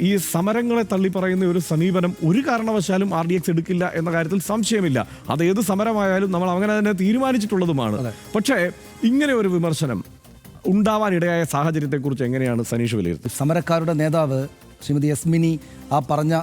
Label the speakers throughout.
Speaker 1: ഈ സമരങ്ങളെ തള്ളിപ്പറയുന്ന ഒരു സമീപനം ഒരു കാരണവശാലും RDX എടുക്കില്ല എന്ന കാര്യത്തിൽ സംശയമില്ല. അത് ഏത് സമരമായാലും നമ്മൾ അങ്ങനെ തന്നെ തീരുമാനിച്ചിട്ടുള്ളതുമാണ്. പക്ഷേ ഇങ്ങനെ ഒരു വിമർശനം ഉണ്ടാവാനിടയായ സാഹചര്യത്തെക്കുറിച്ച് എങ്ങനെയാണ് സനീഷ് വിലയിരുത്തുന്നത്?
Speaker 2: സമരക്കാരുടെ നേതാവ് ശ്രീമതി യസ്മിനി ആ പറഞ്ഞ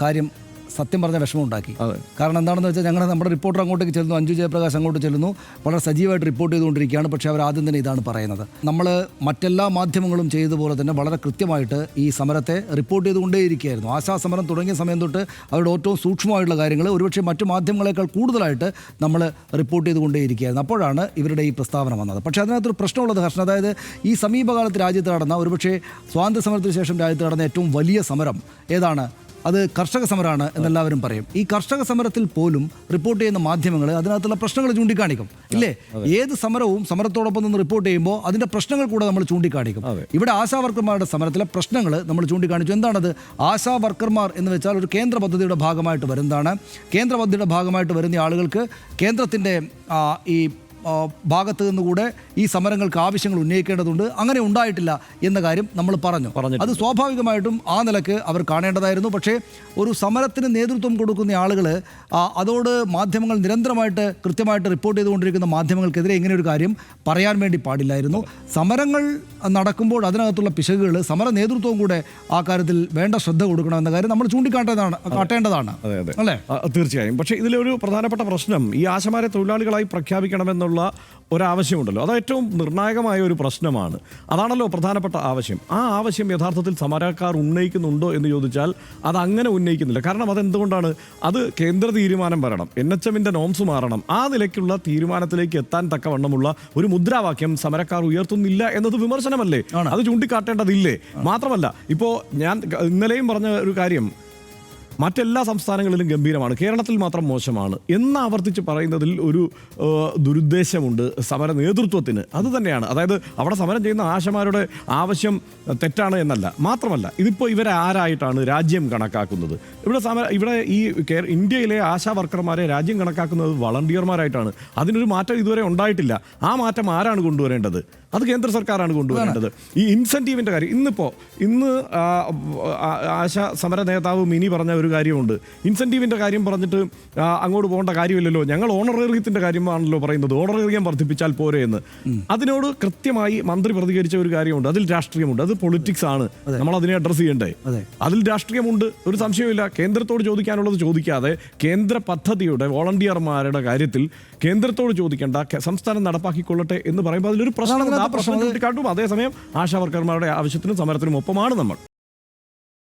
Speaker 2: കാര്യം സത്യം പറഞ്ഞ വിഷമമുണ്ടാക്കി. കാരണം എന്താണെന്ന് വെച്ചാൽ നമ്മുടെ റിപ്പോർട്ടർ അങ്ങോട്ടേക്ക് ചെല്ലുന്നു, അഞ്ജു ജയപ്രകാശ് അങ്ങോട്ട് ചെല്ലുന്നു, വളരെ സജീവമായിട്ട് റിപ്പോർട്ട് ചെയ്തുകൊണ്ടിരിക്കുകയാണ്. പക്ഷേ അവർ ആദ്യം തന്നെ ഇതാണ് പറയുന്നത്. നമ്മൾ മറ്റെല്ലാ മാധ്യമങ്ങളും ചെയ്തതുപോലെ തന്നെ വളരെ കൃത്യമായിട്ട് ഈ സമരത്തെ റിപ്പോർട്ട് ചെയ്തുകൊണ്ടേയിരിക്കുകയായിരുന്നു. ആശാസമരം തുടങ്ങിയ സമയം തൊട്ട് അവരുടെ ഏറ്റവും സൂക്ഷ്മമായിട്ടുള്ള കാര്യങ്ങൾ ഒരുപക്ഷെ മറ്റു മാധ്യമങ്ങളെക്കാൾ കൂടുതലായിട്ട് നമ്മൾ റിപ്പോർട്ട് ചെയ്തുകൊണ്ടേയിരിക്കുകയായിരുന്നു. അപ്പോഴാണ് ഇവരുടെ ഈ പ്രസ്താവന വന്നത്. പക്ഷേ അതിനകത്തൊരു പ്രശ്നമുള്ളത് ഹർഷൻ, അതായത് ഈ സമീപകാലത്ത് രാജ്യത്ത് നടന്ന ഒരുപക്ഷെ സ്വാതന്ത്ര്യ സമരത്തിന് ശേഷം രാജ്യത്ത് നടന്ന ഏറ്റവും വലിയ സമരം ഏതാണ്? അത് കർഷക സമരമാണ് എന്നെല്ലാവരും പറയും. ഈ കർഷക സമരത്തിൽ പോലും റിപ്പോർട്ട് ചെയ്യുന്ന മാധ്യമങ്ങൾ അതിനകത്തുള്ള പ്രശ്നങ്ങൾ ചൂണ്ടിക്കാണിക്കും, ഇല്ലേ? ഏത് സമരവും സമരത്തോടൊപ്പം നിന്ന് റിപ്പോർട്ട് ചെയ്യുമ്പോൾ അതിൻ്റെ പ്രശ്നങ്ങൾ കൂടെ നമ്മൾ ചൂണ്ടിക്കാണിക്കും. ഇവിടെ ആശാ വർക്കർമാരുടെ സമരത്തിലെ പ്രശ്നങ്ങൾ നമ്മൾ ചൂണ്ടിക്കാണിച്ചു. എന്താണത്? ആശാ വർക്കർമാർ എന്ന് വെച്ചാൽ ഒരു കേന്ദ്ര പദ്ധതിയുടെ ഭാഗമായിട്ട് വരുന്നതാണ്. കേന്ദ്ര പദ്ധതിയുടെ ഭാഗമായിട്ട് വരുന്ന ആളുകൾക്ക് കേന്ദ്രത്തിൻ്റെ ഈ ഭാഗത്ത് നിന്നുകൂടെ ഈ സമരങ്ങൾക്ക് ആവശ്യങ്ങൾ ഉന്നയിക്കേണ്ടതുണ്ട്. അങ്ങനെ ഉണ്ടായിട്ടില്ല എന്ന കാര്യം നമ്മൾ പറഞ്ഞു. അത് സ്വാഭാവികമായിട്ടും ആ നിലക്ക് അവർ കാണേണ്ടതായിരുന്നു. പക്ഷേ ഒരു സമരത്തിന് നേതൃത്വം കൊടുക്കുന്ന ആളുകൾ അതോട് മാധ്യമങ്ങൾ നിരന്തരമായിട്ട് കൃത്യമായിട്ട് റിപ്പോർട്ട് ചെയ്തുകൊണ്ടിരിക്കുന്ന മാധ്യമങ്ങൾക്കെതിരെ ഇങ്ങനെ ഒരു കാര്യം പറയാൻ വേണ്ടി പാടില്ലായിരുന്നു. സമരങ്ങൾ നടക്കുമ്പോൾ അതിനകത്തുള്ള പിശകുകൾ സമര നേതൃത്വവും കൂടെ ആ കാര്യത്തിൽ വേണ്ട ശ്രദ്ധ കൊടുക്കണമെന്ന കാര്യം നമ്മൾ കാട്ടേണ്ടതാണ്, അല്ലേ?
Speaker 1: തീർച്ചയായും. പക്ഷേ ഇതിലൊരു പ്രധാനപ്പെട്ട പ്രശ്നം ഈ ആശമാരെ തൊഴിലാളികളായി പ്രഖ്യാപിക്കണമെന്നുള്ള ഒരാവശ്യമുണ്ടല്ലോ. അത് ഏറ്റവും നിർണായകമായ ഒരു പ്രശ്നമാണ്. അതാണല്ലോ പ്രധാനപ്പെട്ട ആവശ്യം. ആ ആവശ്യം യഥാർത്ഥത്തിൽ സമരക്കാർ ഉന്നയിക്കുന്നുണ്ടോ എന്ന് ചോദിച്ചാൽ അത് അങ്ങനെ ഉന്നയിക്കുന്നില്ല. കാരണം അതെന്തുകൊണ്ടാണ്? അത് കേന്ദ്ര തീരുമാനം വരണം, NHMന്റെ നോംസ് മാറണം. ആ നിലയ്ക്കുള്ള തീരുമാനത്തിലേക്ക് എത്താൻ തക്കവണ്ണമുള്ള ഒരു മുദ്രാവാക്യം സമരക്കാർ ഉയർത്തുന്നില്ല എന്നത് വിമർശനമല്ലേ? അത് ചൂണ്ടിക്കാട്ടേണ്ടതില്ലേ? മാത്രമല്ല, ഇപ്പോൾ ഞാൻ ഇന്നലെയും പറഞ്ഞ ഒരു കാര്യം, മറ്റെല്ലാ സംസ്ഥാനങ്ങളിലും ഗംഭീരമാണ്, കേരളത്തിൽ മാത്രം മോശമാണ് എന്ന് ആവർത്തിച്ച് പറയുന്നതിൽ ഒരു ദുരുദ്ദേശമുണ്ട് സമര നേതൃത്വത്തിന്. അത് തന്നെയാണ്. അതായത് അവിടെ സമരം ചെയ്യുന്ന ആശമാരുടെ ആവശ്യം തെറ്റാണ് എന്നല്ല. മാത്രമല്ല, ഇതിപ്പോൾ ഇവരെ ആരായിട്ടാണ് രാജ്യം കണക്കാക്കുന്നത്? ഇവിടെ ഈ ഇന്ത്യയിലെ ആശാ വർക്കർമാരെ രാജ്യം കണക്കാക്കുന്നത് വളണ്ടിയർമാരായിട്ടാണ്. അതിനൊരു മാറ്റം ഇതുവരെ ഉണ്ടായിട്ടില്ല. ആ മാറ്റം ആരാണ് കൊണ്ടുവരേണ്ടത്? അത് കേന്ദ്ര സർക്കാരാണ് കൊണ്ടുവരേണ്ടത്. ഈ ഇൻസെൻറ്റീവിൻ്റെ കാര്യം ഇന്ന് ആശാ സമര നേതാവ് മിനി പറഞ്ഞ ഒരു കാര്യമുണ്ട്. ഇൻസെൻറ്റീവിൻ്റെ കാര്യം പറഞ്ഞിട്ട് അങ്ങോട്ട് പോകേണ്ട കാര്യമില്ലല്ലോ, ഞങ്ങൾ ഓണറേറിയത്തിൻ്റെ കാര്യമാണല്ലോ പറയുന്നത്, ഓണറേറിയം വർദ്ധിപ്പിച്ചാൽ പോരെ എന്ന്. അതിനോട് കൃത്യമായി മന്ത്രി പ്രതികരിച്ച ഒരു കാര്യമുണ്ട്. അതിൽ രാഷ്ട്രീയമുണ്ട്, അത് പൊളിറ്റിക്സ് ആണ്, നമ്മൾ അതിനെ അഡ്രസ് ചെയ്യണ്ടേ. അതിൽ രാഷ്ട്രീയമുണ്ട്, ഒരു സംശയമില്ല. കേന്ദ്രത്തോട് ചോദിക്കാനുള്ളത് ചോദിക്കാതെ കേന്ദ്ര പദ്ധതിയുടെ വോളണ്ടിയർമാരുടെ കാര്യത്തിൽ കേന്ദ്രത്തോട് ചോദിക്കേണ്ട, സംസ്ഥാനം നടപ്പാക്കിക്കൊള്ളട്ടെ എന്ന് പറയുമ്പോൾ അതിലൊരു പ്രശ്നം ചൂണ്ടിക്കാട്ടും. അതേസമയം ആശാ വർക്കർമാരുടെ ആവശ്യത്തിനും സമരത്തിനും ഒപ്പമാണ് നമ്മൾ.